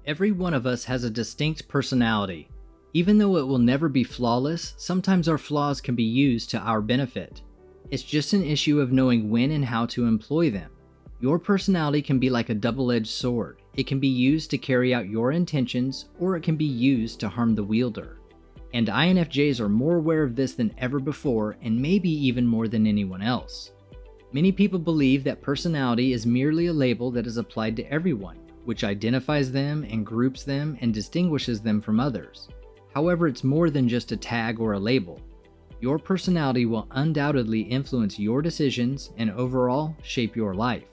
Every one of us has a distinct personality. Even though it will never be flawless, sometimes our flaws can be used to our benefit. It's just an issue of knowing when and how to employ them. Your personality can be like a double-edged sword. It can be used to carry out your intentions, or it can be used to harm the wielder. And INFJs are more aware of this than ever before, and maybe even more than anyone else. Many people believe that personality is merely a label that is applied to everyone, which identifies them and groups them and distinguishes them from others. However, it's more than just a tag or a label. Your personality will undoubtedly influence your decisions and overall shape your life.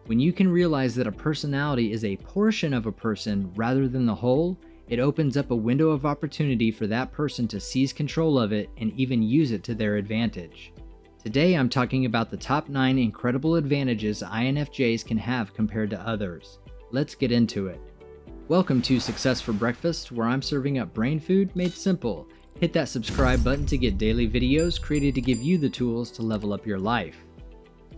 When you can realize that a personality is a portion of a person rather than the whole, it opens up a window of opportunity for that person to seize control of it and even use it to their advantage. Today I'm talking about the top 9 incredible advantages INFJs can have compared to others. Let's get into it. Welcome to Success for Breakfast, where I'm serving up brain food made simple. Hit that subscribe button to get daily videos created to give you the tools to level up your life.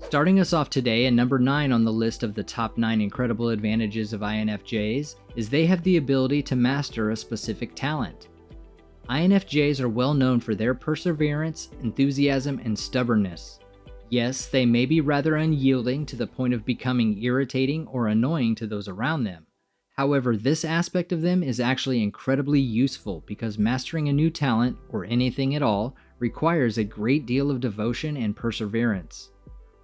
Starting us off today, and number 9 on the list of the top 9 incredible advantages of INFJs is they have the ability to master a specific talent. INFJs are well known for their perseverance, enthusiasm, and stubbornness. Yes, they may be rather unyielding to the point of becoming irritating or annoying to those around them. However, this aspect of them is actually incredibly useful because mastering a new talent, or anything at all, requires a great deal of devotion and perseverance.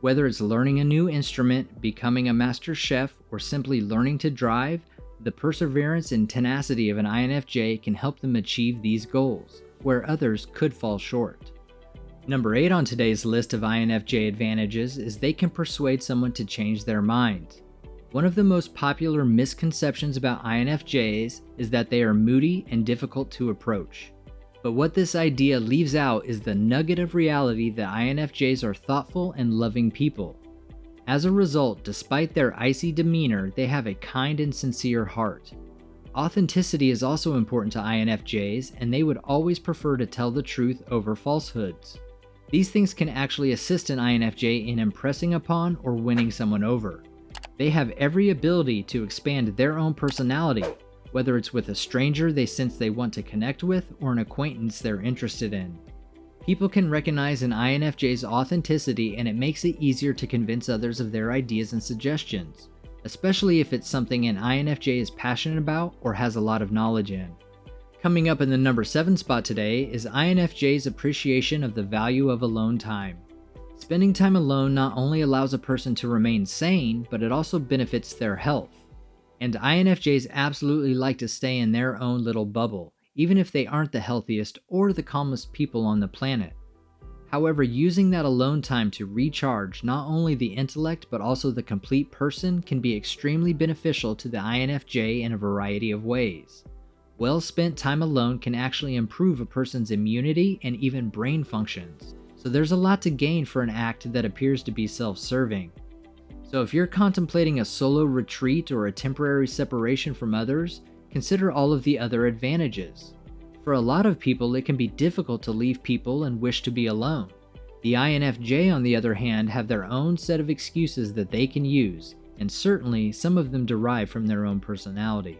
Whether it's learning a new instrument, becoming a master chef, or simply learning to drive, the perseverance and tenacity of an INFJ can help them achieve these goals, where others could fall short. Number 8 on today's list of INFJ advantages is they can persuade someone to change their mind. One of the most popular misconceptions about INFJs is that they are moody and difficult to approach. But what this idea leaves out is the nugget of reality that INFJs are thoughtful and loving people. As a result, despite their icy demeanor, they have a kind and sincere heart. Authenticity is also important to INFJs, and they would always prefer to tell the truth over falsehoods. These things can actually assist an INFJ in impressing upon or winning someone over. They have every ability to expand their own personality, whether it's with a stranger they sense they want to connect with or an acquaintance they're interested in. People can recognize an INFJ's authenticity, and it makes it easier to convince others of their ideas and suggestions, especially if it's something an INFJ is passionate about or has a lot of knowledge in. Coming up in the number 7 spot today is INFJ's appreciation of the value of alone time. Spending time alone not only allows a person to remain sane, but it also benefits their health. And INFJs absolutely like to stay in their own little bubble, even if they aren't the healthiest or the calmest people on the planet. However, using that alone time to recharge not only the intellect but also the complete person can be extremely beneficial to the INFJ in a variety of ways. Well-spent time alone can actually improve a person's immunity and even brain functions, so there's a lot to gain for an act that appears to be self-serving. So if you're contemplating a solo retreat or a temporary separation from others, consider all of the other advantages. For a lot of people, it can be difficult to leave people and wish to be alone. The INFJ, on the other hand, have their own set of excuses that they can use, and certainly some of them derive from their own personality.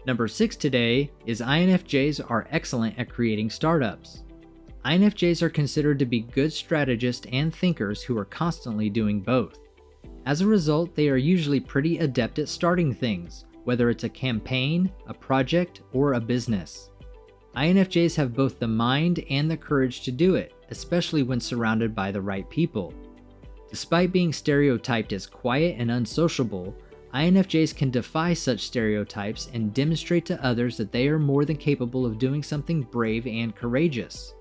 Number 6 today is INFJs are excellent at creating startups. INFJs are considered to be good strategists and thinkers who are constantly doing both. As a result, they are usually pretty adept at starting things, whether it's a campaign, a project, or a business. INFJs have both the mind and the courage to do it, especially when surrounded by the right people. Despite being stereotyped as quiet and unsociable, INFJs can defy such stereotypes and demonstrate to others that they are more than capable of doing something brave and courageous.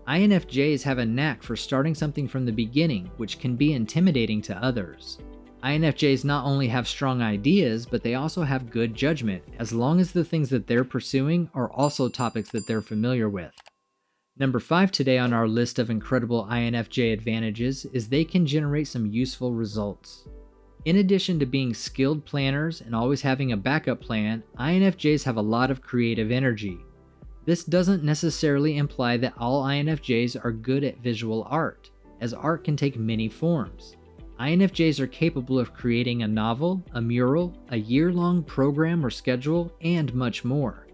INFJs have a knack for starting something from the beginning, which can be intimidating to others. INFJs not only have strong ideas, but they also have good judgment, as long as the things that they're pursuing are also topics that they're familiar with. Number 5 today on our list of incredible INFJ advantages is they can generate some useful results. In addition to being skilled planners and always having a backup plan, INFJs have a lot of creative energy. This doesn't necessarily imply that all INFJs are good at visual art, as art can take many forms. INFJs are capable of creating a novel, a mural, a year-long program or schedule, and much more.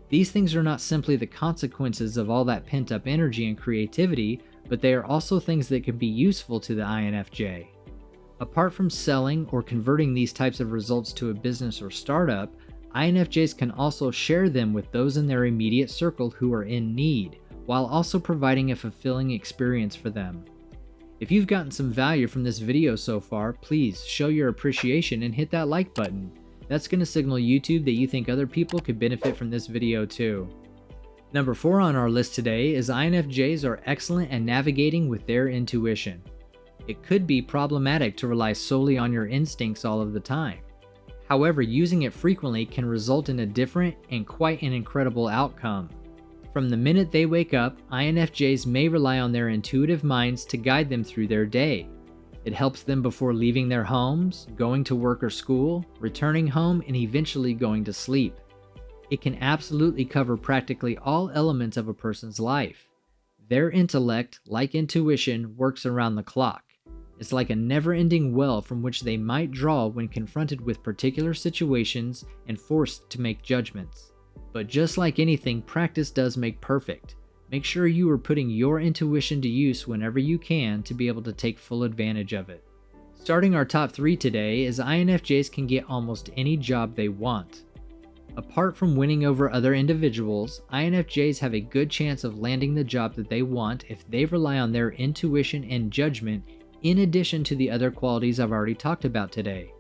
These things are not simply the consequences of all that pent-up energy and creativity, but they are also things that can be useful to the INFJ. Apart from selling or converting these types of results to a business or startup, INFJs can also share them with those in their immediate circle who are in need, while also providing a fulfilling experience for them. If you've gotten some value from this video so far, please show your appreciation and hit that like button. That's going to signal YouTube that you think other people could benefit from this video too. Number 4 on our list today is INFJs are excellent at navigating with their intuition. It could be problematic to rely solely on your instincts all of the time. However, using it frequently can result in a different and quite an incredible outcome. From the minute they wake up, INFJs may rely on their intuitive minds to guide them through their day. It helps them before leaving their homes, going to work or school, returning home, and eventually going to sleep. It can absolutely cover practically all elements of a person's life. Their intellect, like intuition, works around the clock. It's like a never-ending well from which they might draw when confronted with particular situations and forced to make judgments. But just like anything, practice does make perfect. Make sure you are putting your intuition to use whenever you can to be able to take full advantage of it. Starting our top 3 today is INFJs can get almost any job they want. Apart from winning over other individuals, INFJs have a good chance of landing the job that they want if they rely on their intuition and judgment in addition to the other qualities I've already talked about today.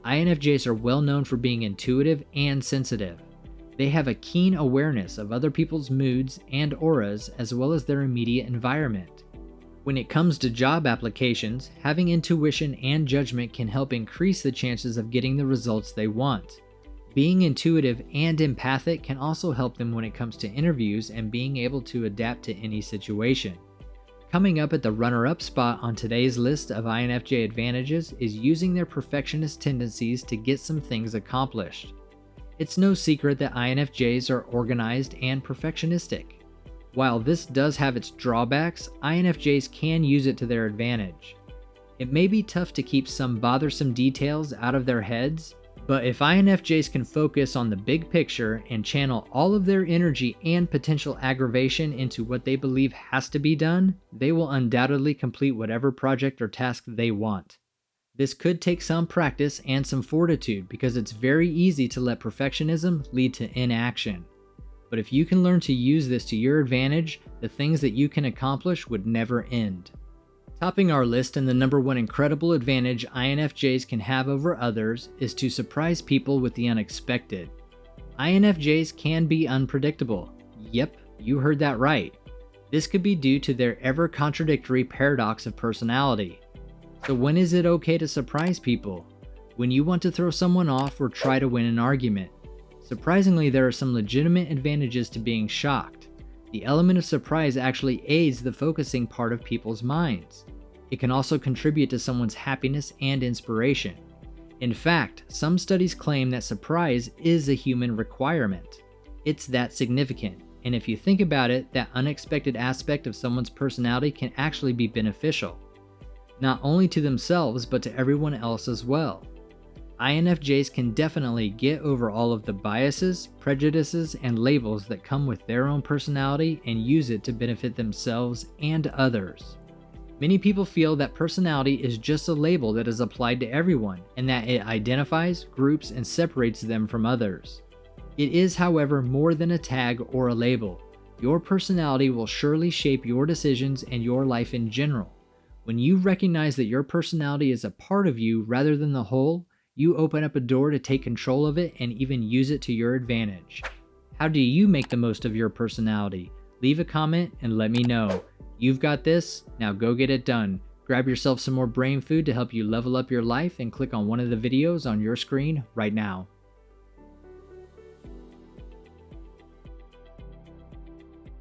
INFJs are well known for being intuitive and sensitive. They have a keen awareness of other people's moods and auras as well as their immediate environment. When it comes to job applications, having intuition and judgment can help increase the chances of getting the results they want. Being intuitive and empathic can also help them when it comes to interviews and being able to adapt to any situation. Coming up at the runner-up spot on today's list of INFJ advantages is using their perfectionist tendencies to get some things accomplished. It's no secret that INFJs are organized and perfectionistic. While this does have its drawbacks, INFJs can use it to their advantage. It may be tough to keep some bothersome details out of their heads, but if INFJs can focus on the big picture and channel all of their energy and potential aggravation into what they believe has to be done, they will undoubtedly complete whatever project or task they want. This could take some practice and some fortitude because it's very easy to let perfectionism lead to inaction. But if you can learn to use this to your advantage, the things that you can accomplish would never end. Topping our list, and the number 1 incredible advantage INFJs can have over others is to surprise people with the unexpected. INFJs can be unpredictable. Yep, you heard that right. This could be due to their ever-contradictory paradox of personality. So when is it okay to surprise people? When you want to throw someone off or try to win an argument. Surprisingly, there are some legitimate advantages to being shocked. The element of surprise actually aids the focusing part of people's minds. It can also contribute to someone's happiness and inspiration. In fact, some studies claim that surprise is a human requirement. It's that significant, and if you think about it, that unexpected aspect of someone's personality can actually be beneficial. Not only to themselves, but to everyone else as well. INFJs can definitely get over all of the biases, prejudices, and labels that come with their own personality and use it to benefit themselves and others. Many people feel that personality is just a label that is applied to everyone and that it identifies, groups, and separates them from others. It is, however, more than a tag or a label. Your personality will surely shape your decisions and your life in general. When you recognize that your personality is a part of you rather than the whole, you open up a door to take control of it and even use it to your advantage. How do you make the most of your personality? Leave a comment and let me know. You've got this, now go get it done. Grab yourself some more brain food to help you level up your life and click on one of the videos on your screen right now.